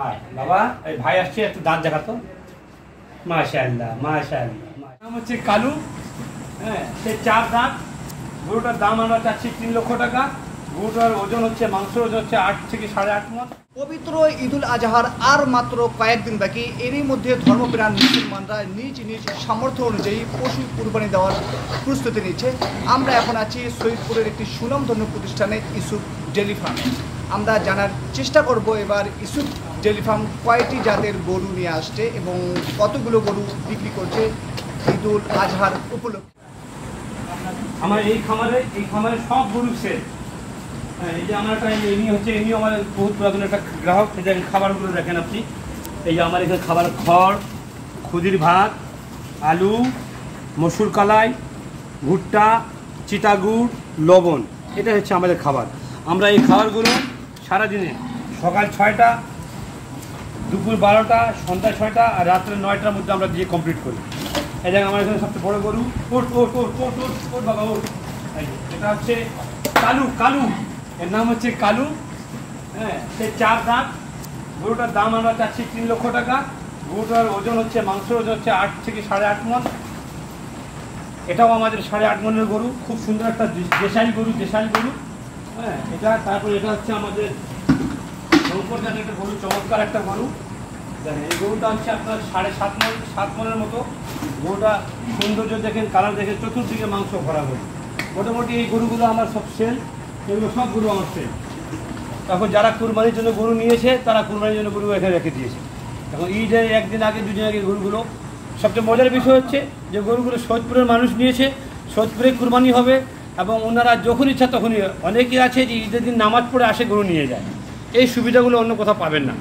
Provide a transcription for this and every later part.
আয় বাবা, এই ভাই আসছে, একটু দাঁত দেখাতো। মাশাআল্লাহ মাশাআল্লাহ। নাম হচ্ছে কালু। হ্যাঁ, সে 4 দাঁত। গরুটার দাম আমরা চাচ্ছি 3 লক্ষ টাকা। গরুটার ওজন হচ্ছে, মাংসের ওজন হচ্ছে 8 থেকে 8.5 মণ। পবিত্র ঈদুল আজহার আর মাত্র কয়েকদিন বাকি। এরই মধ্যে ধর্মপ্রাণ মুসলমানরা নিজ নিজ সামর্থ্য অনুযায়ী পশু কুরবানি দেওয়ার প্রস্তুতি নিচ্ছে। আমরা এখন আছি সৈয়দপুরের একটি সুনামধন্য প্রতিষ্ঠানে ইউসুফ ডেইরি ফার্মে। আমরা জানার চেষ্টা করব এবার ইউসুফ ডেইরি ফার্ম কয়টি জাতের গরু নিয়ে আসছে এবং কতগুলো গরু বিক্রি করছে ঈদুল আজহার উপলক্ষে। আমার এই খামারে সব গরু সেল। এই যে আমার একটা এমনি হচ্ছে, এমনি আমার বহুত পুরাতন একটা গ্রাহক। এই যে খাবারগুলো দেখেন আপনি। এই যে আমার এখানে খাবার খড়, খুদির ভাত, আলু, মসুর কালাই, ভুট্টা, চিটাগুড়, লবণ, এটা হচ্ছে আমাদের খাবার। আমরা এই খাবারগুলো সারাদিনে সকাল 6টা, দুপুর 12টা, সন্ধ্যা 6টা আর রাত্রে 9টার মধ্যে আমরা দিয়ে কমপ্লিট করি। এই জায়গায় আমার এখানে সবচেয়ে বড় গরু। ওট বাবা ওট। এটা হচ্ছে কালু। এর নাম হচ্ছে কালু। হ্যাঁ, সে 4 দাঁত। গরুটার দাম আমরা চাচ্ছি 3 লক্ষ টাকা। গরুটার ওজন হচ্ছে, মাংসের ওজন হচ্ছে 8 থেকে 8.5 মণ। এটাও আমাদের 8.5 মণের গরু। খুব সুন্দর একটা দেশাই গরু। হ্যাঁ, এটা তারপর এটা হচ্ছে আমাদের শঙ্কর জাতের একটা গরু, চমৎকার একটা গরু। দেখেন, এই গরুটা হচ্ছে আপনার 7.5 মণের মতো। গরুটা সৌন্দর্য দেখেন, কালার দেখেন, চতুর্দিকে মাংস ভরা গরু। মোটামুটি এই গরুগুলো আমার সব সেল। এগুলো সব গরু আমার সেল। তখন যারা কুরবানির জন্য গরু নিয়েছে, তারা কুরবানির জন্য গরু এখানে রেখে দিয়েছে। এখন ঈদের 1 দিন আগে 2 দিন আগে গরুগুলো। সবচেয়ে মজার বিষয় হচ্ছে যে গরুগুলো সৈয়দপুরের মানুষ নিয়েছে, সৈয়দপুরে কুরবানি হবে এবং ওনারা যখন ইচ্ছা তখনই। অনেকেই আছে যে ঈদের দিন নামাজ পড়ে আসে গরু নিয়ে যায়। এই সুবিধাগুলো অন্য কোথাও পাবেন না।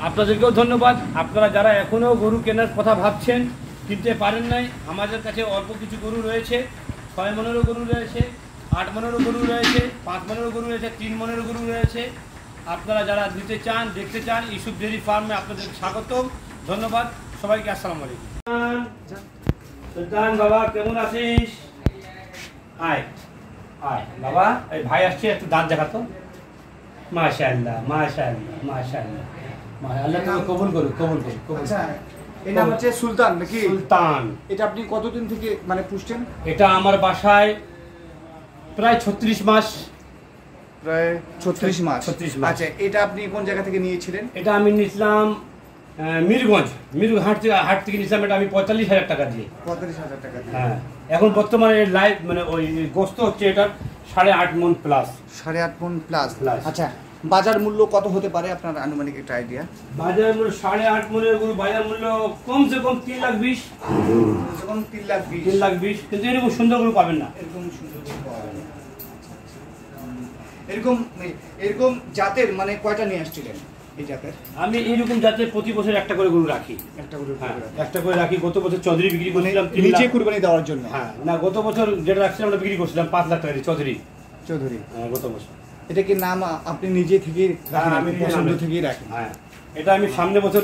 আপনাদেরকেও ধন্যবাদ। আপনারা যারা এখনও গরু কেনার কথা ভাবছেন, কিনতে পারেন নাই, আমাদের কাছে অল্প কিছু গরু রয়েছে। 6 মণেরও গরু রয়েছে, 8 মণেরও গরু রয়েছে, 5 মণেরও গরু রয়েছে, 3 মণেরও গরু রয়েছে। আপনারা যারা নিতে চান, দেখতে চান, ইউসুফ ডেইরি ফার্মে আপনাদের স্বাগতম। ধন্যবাদ সবাইকে। আসসালামু আলাইকুম। সুলতান বাবা, কেমন আছিস? আয় বাবা, এই ভাই আসছে, একটু দাঁত দেখাতো। মাশাআল্লাহ মাশাআল্লাহ মাশাআল্লাহ। আল্লাহ তোমাকে কবুল করুক। আচ্ছা, এর নাম হচ্ছে সুলতান নাকি? সুলতান। এটা আপনি কতদিন থেকে মানে পুষছেন? এটা আমার বাসায় প্রায় 36 মাস। প্রায় 36 মাস। আচ্ছা, এটা আপনি কোন জায়গা থেকে নিয়েছিলেন? এটা আমি নিয়েছিলাম মিরগঞ্জ হাট থেকে নিয়েছিলাম। এটা আমি 45,000 টাকা দিয়ে। 45,000 টাকা দিয়ে। হ্যাঁ, এখন বর্তমানে লাইভ মানে ওই গোস্ত হচ্ছে এটা 8.5 মণ প্লাস। 8.5 মণ প্লাস। আচ্ছা, বাজার মূল্য কত হতে পারে আপনার আনুমানিক একটা আইডিয়া? বাজার মূল্য 8.5 মণের গরু বাজার মূল্য কমসে কম 3,20,000। 3,20,000। কিন্তু এরকম সুন্দর গরু পাবেন না। এরকম জাতের মানে কয়টা নিয়ে আসছিলেন এই জাতের? আমি এইরকম জাতের প্রতি বছর একটা করে গরু রাখি। একটা করে রাখি। গত বছর চৌধুরী বিক্রি করেছিলাম নিচে কুরবানি দেওয়ার জন্য। হ্যাঁ, না, গত বছর যেটা রাখছিলাম আমরা বিক্রি করছিলাম 5 লাখ টাকা দিয়ে। চৌধুরী। হ্যাঁ, গত বছর। এটা কি নাম আপনি নিজে থেকে রাখেন? আমি পছন্দ থেকেই রাখি। হ্যাঁ, এটা আমি সামনে বছর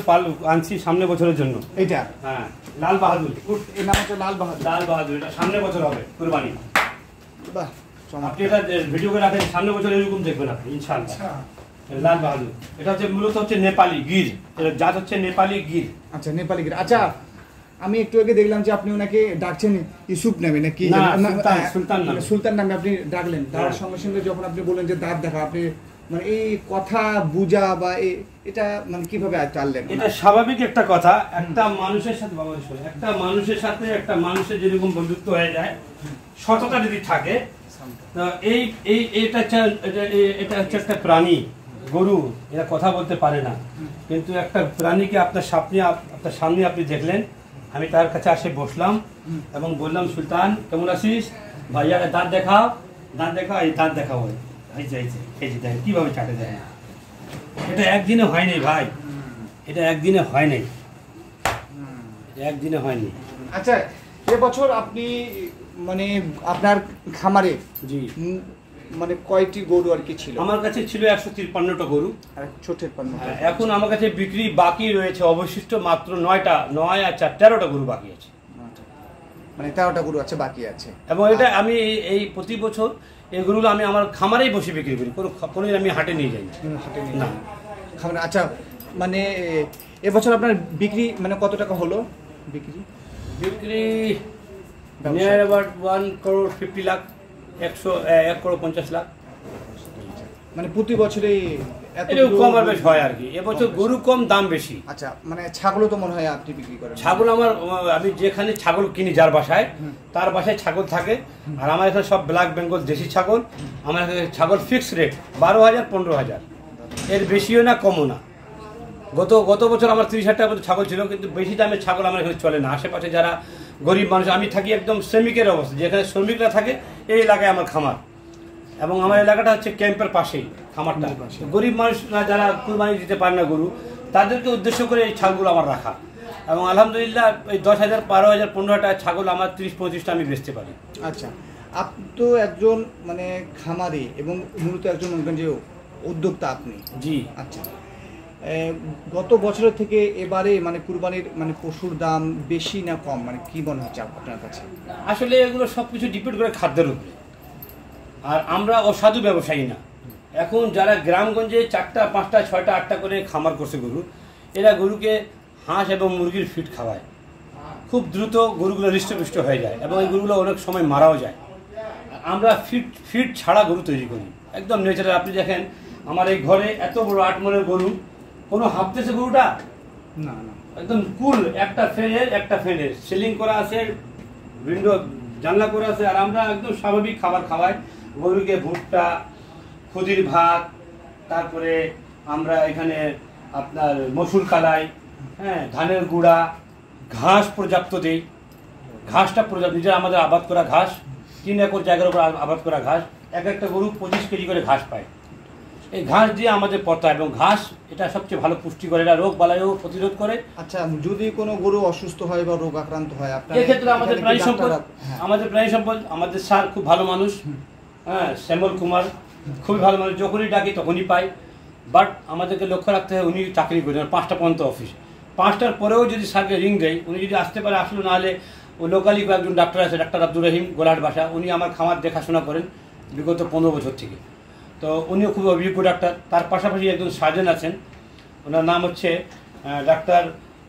আনছি, সামনে বছরের জন্য। এটা হ্যাঁ, লাল বাহাদুর। এর নাম হচ্ছে লাল বাহাদুর। এটা সামনে বছর হবে কুরবানি। বাহ, আপনি এটা ভিডিও করে রাখেন, সামনে বছর এরকম দেখবেন আপনি ইনশাআল্লাহ। লাল বাহাদুর। এটা হচ্ছে মূলত হচ্ছে নেপালি গির। এর জাত হচ্ছে নেপালি গির। আচ্ছা, নেপালি গির। আচ্ছা, আমি একটু আগে দেখলাম যে আপনি ওনাকে ডাকছেন ইউসুফ নামে নাকি? সুলতান নামে আপনি ডাকলেন। তার সঙ্গে সঙ্গে যখন আপনি বললেন যে দাঁত দেখা, আপনি মানে এই কথা বুঝা বা এটা মানে কিভাবে চাললেন? এটা স্বাভাবিক একটা কথা। একটা মানুষের সাথে একটা মানুষের যেরকম বন্ধুত্ব হয়ে যায়, সততা যদি থাকে, তো এটা হচ্ছে একটা প্রাণী। গরু এরা কথা বলতে পারে না, কিন্তু একটা প্রাণীকে আপনার সামনে আপনি দেখলেন। আমি তার কাছে আসে বসলাম এবং বললাম, সুলতান কেমন আছিস? ভাইয়া দাঁত দেখাও। এই দাঁত দেখাও। এই যে দেখেন কিভাবে চাটে দেয়। এটা একদিনে হয় নাই ভাই, এটা একদিনে হয়নি। আচ্ছা, এবছর আপনি মানে আপনার খামারে জি মানে কয়টি গরু আর কি ছিল? আমার কাছে ছিল 153টা গরু। এখন আমার কাছে বিক্রি বাকি রয়েছে অবশিষ্ট মাত্র 9টা। 9 আর 4 13টা গরু বাকি আছে। মানে 13টা গরু আছে বাকি আছে। এবং এটা আমি এই প্রতি বছর এই গরুগুলো আমি আমার খামারেই বসে বিক্রি করি। কোনো আমি হাটে নিয়ে যাই না। আচ্ছা, মানে এবছর আপনার বিক্রি মানে কত টাকা হলো বিক্রি? বিক্রি নিয়ার অ্যাবাউট 1,50 লাখ, 1,50 লাখ। মানে প্রতি বছরে একটু কম আর বেশ হয় আর কি। এবছর গরু কম, দাম বেশি। আচ্ছা, মানে ছাগলও তো মনে হয় আপনি বিক্রি করেন? ছাগল আমি যেখানে ছাগল কিনি, যার বাসায়, তার বাসায় ছাগল থাকে। আর আমার এখানে সব ব্ল্যাক বেঙ্গল দেশি ছাগল। আমার এখানে ছাগল ফিক্সড রেট 12,000, 15,000, এর বেশিও না কমও না। গত বছর আমার 30,000 টাকার মতো ছাগল ছিল, কিন্তু বেশি দামের ছাগল আমার এখানে চলে না। আশেপাশে যারা গরিব মানুষ, আমি থাকি একদম শ্রমিকের অবস্থা, যেখানে শ্রমিকরা থাকে এই এলাকায় আমার খামার, এবং আমার এলাকাটা হচ্ছে ক্যাম্পের পাশেই খামারটা। গরিব মানুষরা যারা কুরবানি দিতে পারে না গরু, তাদেরকে উদ্দেশ্য করে এই ছাগলগুলো আমার রাখা। এবং আলহামদুলিল্লাহ এই 10,000, 12,000, 15,000 টাকা ছাগল আমার 30-35টা আমি বেচতে পারি। আচ্ছা, আপনি তো একজন মানে খামারি এবং মূলত একজন যে উদ্যোক্তা আপনি। জি। আচ্ছা, গত বছরের থেকে এবারে মানে কুরবানির মানে পশুর দাম বেশি না কম, মানে কি মনে হচ্ছে আপনার কাছে? আসলে এগুলো সব কিছু ডিপেন্ড করে খাদ্যের উপরে। আর আমরা অসাধু ব্যবসায়ী না। এখন যারা গ্রামগঞ্জে 4টা, 5টা, 6টা, 8টা করে খামার করছে গরু, এরা গরুকে হাঁস এবং মুরগির ফিড খাওয়ায়। খুব দ্রুত গরুগুলো হৃষ্টপুষ্ট হয়ে যায় এবং এই গরুগুলো অনেক সময় মারাও যায়। আমরা ফিড ছাড়া গরু তৈরি করি, একদম ন্যাচারাল। আপনি দেখেন আমার এই ঘরে এত বড় 8 মনের গরু, কোনো হাঁপতেছে গরুটা না না, একদম কুল। একটা ফ্যানের সিলিং করা আছে, উইন্ডো জানলা করা আছে। আর আমরা একদম স্বাভাবিক খাবার খাওয়াই গরুকে। ভুট্টা, খুদির ভাত, তারপরে আমরা এখানে আপনার মসুর কালাই, হ্যাঁ, ধানের গুঁড়া, ঘাস পর্যাপ্ত দেই। ঘাসটা পর্যাপ্ত, নিজের আমাদের আবাদ করা ঘাস, 3 একর জায়গার উপর আবাদ করা ঘাস। একটা গরু 25 কেজি করে ঘাস পায়। এই ঘাস দিয়ে আমাদের পড়তে হয়, এবং ঘাস এটা সবচেয়ে ভালো পুষ্টিকর, এটা রোগ বালাইও প্রতিরোধ করে। আচ্ছা, যদি কোনো গরু অসুস্থ হয় বা রোগ আক্রান্ত হয়, আপনার এক্ষেত্রে আমাদের প্রাণী সম্পদ, আমাদের স্যার খুব ভালো মানুষ, হ্যাঁ, শ্যামল কুমার খুবই ভালো মানুষ। যখনই ডাকি তখনই পাই। বাট আমাদেরকে লক্ষ্য রাখতে হয়, উনি চাকরি করেন 5টা পর্যন্ত অফিস। 5টার পরেও যদি স্যারকে রিং দেয়, উনি যদি আসতে পারে আসলো, না হলে ও লোকালি কয়েকজন ডাক্তার আছে, ডাক্তার আব্দুর রহিম, গোলাহাট বাসা, উনি আমার খামার দেখাশোনা করেন বিগত 15 বছর থেকে। তো উনিও খুব অভিজ্ঞ ডাক্তার। তার পাশাপাশি একজন সার্জন আছেন, ওনার নাম হচ্ছে ডাক্তার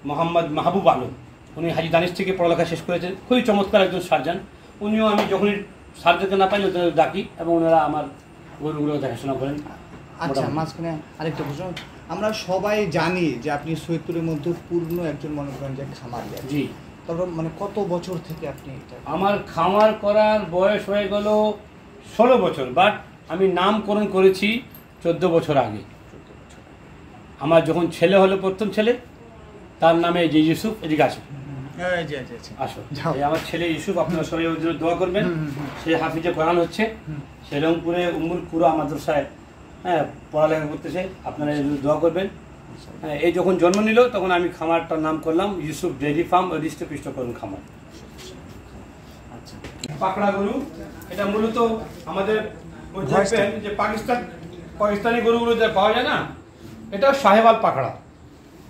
মোহাম্মদ মাহবুব আলম। উনি হাজি দানিশ থেকে পড়ালেখা শেষ করেছেন, খুবই চমৎকার একজন সার্জন। উনিও, আমি যখনই সার্জনকে না পাইলে ওদের ডাকি এবং ওনারা আমার গরুগুলো দেখাশোনা করেন। আচ্ছা, মাঝখানে আরেকটা প্রশ্ন। আমরা সবাই জানি যে আপনি সৈয়দপুরের মধ্যে পূর্ণ একজন মনে করেন যে খামার। জি। তারপর মানে কত বছর থেকে আপনি এটা? আমার খামার করার বয়স হয়ে গেল 16 বছর, বাট আমি নামকরণ করেছি 14 বছর আগে। আমার যখন ছেলে হলো, প্রথম ছেলে, তার নামে যে ইউসুফ, এদিকে আসো, আসো, আমার ছেলে ইউসুফ। আপনারা সবাই ওর জন্য দোয়া করবেন। সে হাফিজে কোরআন হচ্ছে, সে রংপুরে উম্মুল কুরা মাদ্রাসায়, হ্যাঁ, পড়ালেখা করতেছে। আপনারা এর জন্য দোয়া করবেন। হ্যাঁ, এই যখন জন্ম নিল তখন আমি খামারটার নাম করলাম ইউসুফ ডেইরি ফার্ম ও হৃষ্টপুষ্ট করুন খামার। আচ্ছা, পাকড়া গরু, এটা মূলত আমাদের দেখবেন যে পাকিস্তানি গরুগুলো যা পাওয়া যায় না, এটা সাহেবাল পাকড়া।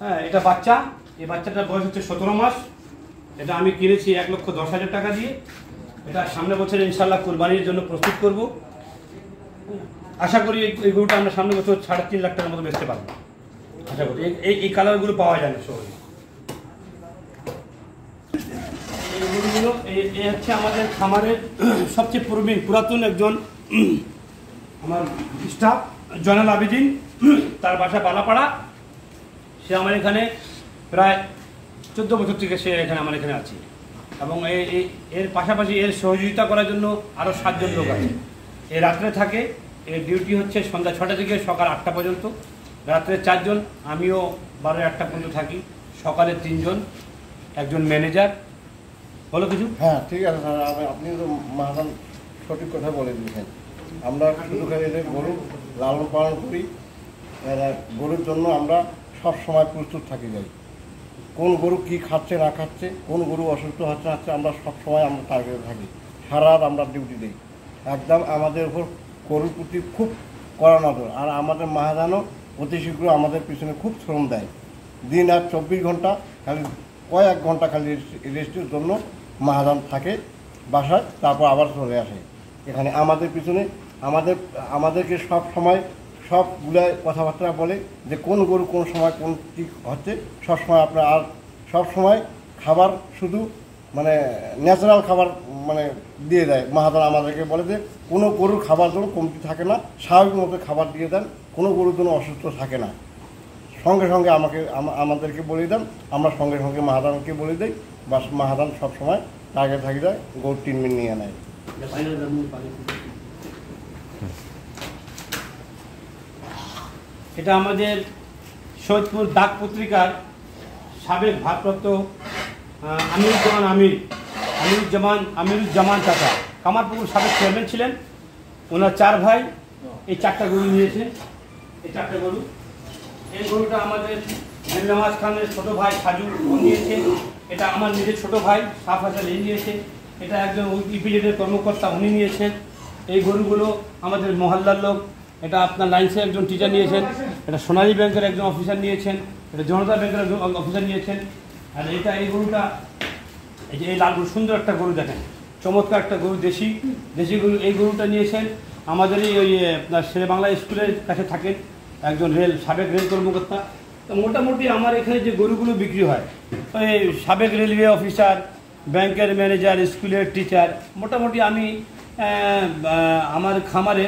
হ্যাঁ, এটা বাচ্চা, এই বাচ্চাটার বয়স হচ্ছে 17 মাস। এটা আমি কিনেছি 1,10,000 টাকা দিয়ে। এটা সামনে বছর ইনশাল্লাহ কুরবানির জন্য প্রস্তুত করব। আশা করি এই গরুটা আমরা সামনে বছর 3.5 লাখ টাকার মতো বেচতে পারবো, আশা করি। এই কালারগুলো পাওয়া যায় না সহজে। এই গরুগুলো এই হচ্ছে আমাদের খামারের সবচেয়ে পুরাতন একজন আমার স্টাফ, জয়নাল আবেদিন, তার বাসা বালাপাড়া। সে আমার এখানে প্রায় 14 বছর থেকে সে এখানে আমার এখানে আছে। এবং এর পাশাপাশি এর সহযোগিতা করার জন্য আরও 7 জন লোক আছে। এ রাত্রে থাকে, এর ডিউটি হচ্ছে সন্ধ্যা 6টা থেকে সকাল 8টা পর্যন্ত। রাত্রে 4 জন, আমিও 12-1টা পর্যন্ত থাকি। সকালে 3 জন, একজন ম্যানেজার। বলো কিছু। হ্যাঁ, ঠিক আছে স্যার, আপনি তো মাহাদান সঠিক কথা বলে দিয়েছেন। আমরা শুধু খালি গরু লালন পালন করি, গরুর জন্য আমরা সব সময় প্রস্তুত থাকি যাই। কোন গরু কি খাচ্ছে না খাচ্ছে, কোন গরু অসুস্থ হচ্ছে না হচ্ছে, আমরা সব সময় আমরা টার্গেটে থাকি। সারা রাত আমরা ডিউটি দিই। একদম আমাদের উপর গরুর প্রতি খুব কড়া নজর। আর আমাদের মাহাদানও অতি শীঘ্র আমাদের পিছনে খুব শ্রম দেয়। দিন আর 24 ঘন্টা, খালি কয়েক ঘন্টা খালি রেস্টের জন্য মাহাদান থাকে বাসায়, তারপর আবার চলে আসে এখানে আমাদের পিছনে। আমাদেরকে সব সবগুলাই কথাবার্তা বলে যে কোন গরু কোন সময় কোন কী হচ্ছে, সবসময় আপনার আর সবসময় খাবার শুধু মানে ন্যাচারাল খাবার মানে দিয়ে দেয়। মাহাদান আমাদেরকে বলে যে কোনো গরুর খাবার যেন কমতি থাকে না, স্বাভাবিক মতো খাবার দিয়ে দেন, কোনো গরুর জন্য অসুস্থ থাকে না। সঙ্গে সঙ্গে আমাদেরকে বলে দেন, আমরা সঙ্গে সঙ্গে মাহাদানকে বলে দিই, বা মাহাদান সবসময় টার্গেট থাকি যায় গরুর ট্রিটমেন্ট নিয়ে নেয়। এটা আমাদের সৈয়দপুর ডাক পত্রিকার সাবেক ভারপ্রাপ্ত আমিরুজ্জামান চাচা, কামারপুকুর সাবেক চেয়ারম্যান ছিলেন। ওনার 4 ভাই এই 4টা গরু নিয়েছেন। এই 4টা গরু, এই গরুটা আমাদের নওয়াজ খানের ছোট ভাই সাজু নিয়েছে। এটা আমার নিজের ছোট ভাই সাফ হাসান নিয়েছে। এটা একজন ইপিজেডের কর্মকর্তা, উনি নিয়েছেন। এই গরুগুলো আমাদের মহল্লার লোক, এটা আপনার লাইন্সে একজন টিচার নিয়েছেন, এটা সোনালী ব্যাংকের একজন অফিসার নিয়েছেন, এটা জনতা ব্যাংকের একজন অফিসার নিয়েছেন। আর এই গরুটা, এই যে এই লাল গরু, সুন্দর একটা গরু দেখেন, চমৎকার একটা গরু, দেশি গরু। এই গরুটা নিয়েছেন আমাদের ওই আপনার শেরে বাংলা স্কুলের কাছে থাকেন একজন সাবেক রেল কর্মকর্তা। তো মোটামুটি আমার এখানে যে গরুগুলো বিক্রি হয়, ওই সাবেক রেলওয়ে অফিসার, ব্যাংকের ম্যানেজার, স্কুলের টিচার, মোটামুটি আমি আমার খামারে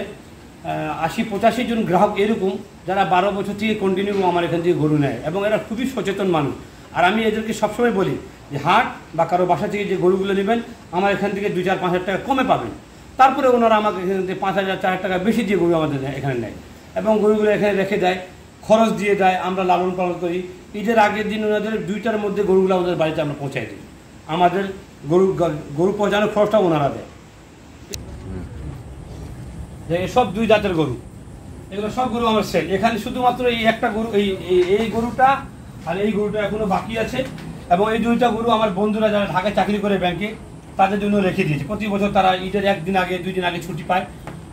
80-85 জন গ্রাহক এরকম, যারা 12 বছর থেকে কন্টিনিউ আমার এখান থেকে গরু নেয়, এবং এরা খুবই সচেতন মানুষ। আর আমি এদেরকে সবসময় বলি যে হাট বা কারো বাসা থেকে যে গরুগুলো নেবেন আমার এখান থেকে 2-4-5 হাজার টাকা কমে পাবেন। তারপরে ওনারা আমাকে এখান থেকে 5,000-4,000 টাকা বেশি দিয়ে গরু আমাদের এখানে নেয়, এবং গরুগুলো এখানে রেখে দেয়, খরচ দিয়ে দেয়, আমরা লালন পালন করি। ঈদের আগের দিন ওনাদের 2টার মধ্যে গরুগুলো আমাদের বাড়িতে আমরা পৌঁছাই দিই। আমাদের গরু পৌঁছানোর খরচটাও ওনারা দেয়। যে এসব 2 জাতের গরু, এগুলো সব গরু আমার সেল। এখানে শুধুমাত্র এই একটা গরু, এই গরুটা আর এই গরুটা এখনো বাকি আছে, এবং এই 2টা গরু আমার বন্ধুরা যারা ঢাকায় চাকরি করে ব্যাংকে, তাদের জন্য রেখে দিয়েছে। প্রতি বছর তারা ঈদের 1 দিন আগে 2 দিন আগে ছুটি পায়,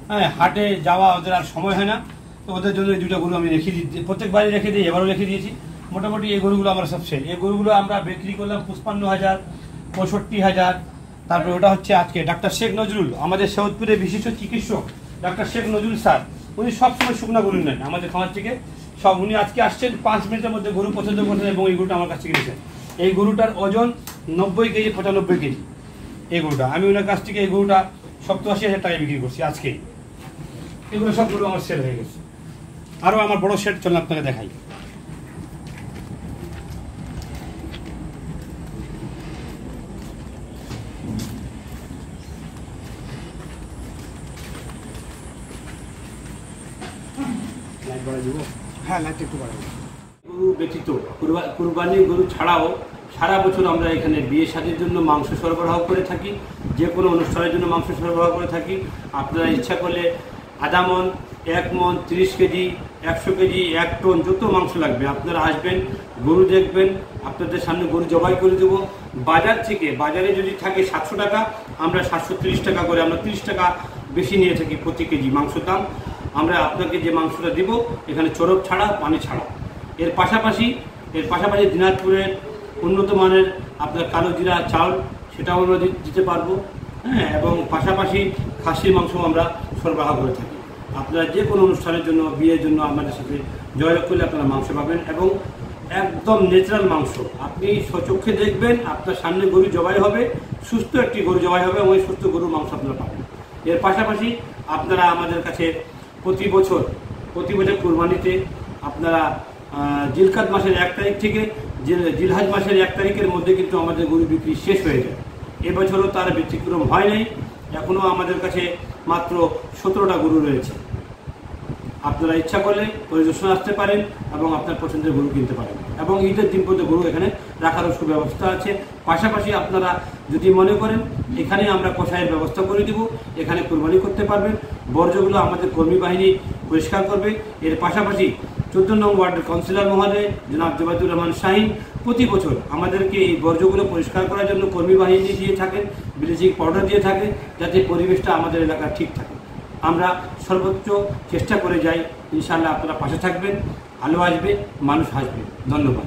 হ্যাঁ, হাটে যাওয়া ওদের আর সময় হয় না, তো ওদের জন্য এই 2টা গরু আমি রেখে দিই, প্রত্যেকবারই রেখে দিই, এবারও রেখে দিয়েছি। মোটামুটি এই গরুগুলো আমার সব সেল। এই গরুগুলো আমরা বিক্রি করলাম 55,000, 65,000। তারপরে ওটা হচ্ছে আজকে ডাক্তার শেখ নজরুল, আমাদের সৈয়দপুরের বিশিষ্ট চিকিৎসক ডাক্তার শেখ নজরুল স্যার, উনি সবসময় শুকনা গরু নেন আমাদের খামার থেকে সব। উনি আজকে আসছেন, 5 মিনিটের মধ্যে গরু পছন্দ করছেন, এবং এই গরুটা আমার কাছ থেকে নিয়েছেন। এই গরুটার ওজন 90 কেজি, 95 কেজি। এই গরুটা আমি ওনার কাছ থেকে এই গরুটা 87,000 টাকায় বিক্রি করছি আজকে। এগুলো সব গরু আমার সেল হয়ে গেছে। আরও আমার বড় সেট চলেন আপনাকে দেখাই। হ্যাঁ, লাইট একটু বাড়াবো। গরু ব্যতীত কুরবানি গরু ছাড়াও সারা বছর আমরা এখানে বিয়ে শাদীর জন্য মাংস সরবরাহ করে থাকি, যে কোনো অনুষ্ঠানের জন্য মাংস সরবরাহ করে থাকি। আপনারা ইচ্ছা করলে আধা মন, 1 মন, 30 কেজি, 100 কেজি, 1 টন, যত মাংস লাগবে আপনারা আসবেন, গরু দেখবেন, আপনাদের সামনে গরু জবাই করে দেবো। বাজারে যদি থাকে 700 টাকা, আমরা 730 টাকা করে, আমরা 30 টাকা বেশি নিয়ে থাকি প্রতি কেজি মাংসের দাম। আমরা আপনাকে যে মাংসটা দেব এখানে চরক ছাড়া, পানি ছাড়া। এর পাশাপাশি দিনাজপুরের উন্নত মানের আপনার কালো জিরা চাউল, সেটাও আমরা দিতে পারবো, হ্যাঁ, এবং পাশাপাশি খাসির মাংস আমরা সরবরাহ করে থাকি। আপনারা যে কোনো অনুষ্ঠানের জন্য, বিয়ের জন্য আমাদের সাথে যোগাযোগ করলে আপনারা মাংস পাবেন, এবং একদম ন্যাচারাল মাংস। আপনি স্বচক্ষে দেখবেন, আপনার সামনে গরু জবাই হবে, সুস্থ একটি গরু জবাই হবে, এবং ওই সুস্থ গরুর মাংস আপনারা পাবেন। এর পাশাপাশি আপনারা আমাদের কাছে প্রতি বছর কুরবানিতে আপনারা জিলকাত মাসের 1 তারিখ থেকে জিলহাজ মাসের 1 তারিখের মধ্যে কিন্তু আমাদের গরু বিক্রি শেষ হয়ে যায়। এবছরও তার ব্যতিক্রম হয় নাই, এখনও আমাদের কাছে মাত্র 17টা গরু রয়েছে। আপনারা ইচ্ছা করলে পরিদর্শন আসতে পারেন এবং আপনার পছন্দের গরু কিনতে পারেন, এবং ঈদের দিন পর্যন্ত গরু এখানে রাখারও সুব্যবস্থা আছে। পাশাপাশি আপনারা যদি মনে করেন এখানে আমরা কষায়ের ব্যবস্থা করে দেব, এখানে কোরবানি করতে পারবেন। বর্জ্যগুলো আমাদের কর্মী বাহিনী পরিষ্কার করবে। এর পাশাপাশি 14 নং ওয়ার্ডের কাউন্সিলর মহোদয় জনাব জুবাইদুর রহমান শাহিন প্রতি বছর আমাদেরকে এই বর্জ্যগুলো পরিষ্কার করার জন্য কর্মী বাহিনী দিয়ে থাকেন, ব্লিচিং পাউডার দিয়ে থাকে, যাতে পরিবেশটা আমাদের এলাকা ঠিক থাকে। আমরা সর্বোচ্চ চেষ্টা করে যাই। ইনশাআল্লাহ আপনারা পাশে থাকবেন, আলো আসবে, মানুষ হাসবে। ধন্যবাদ।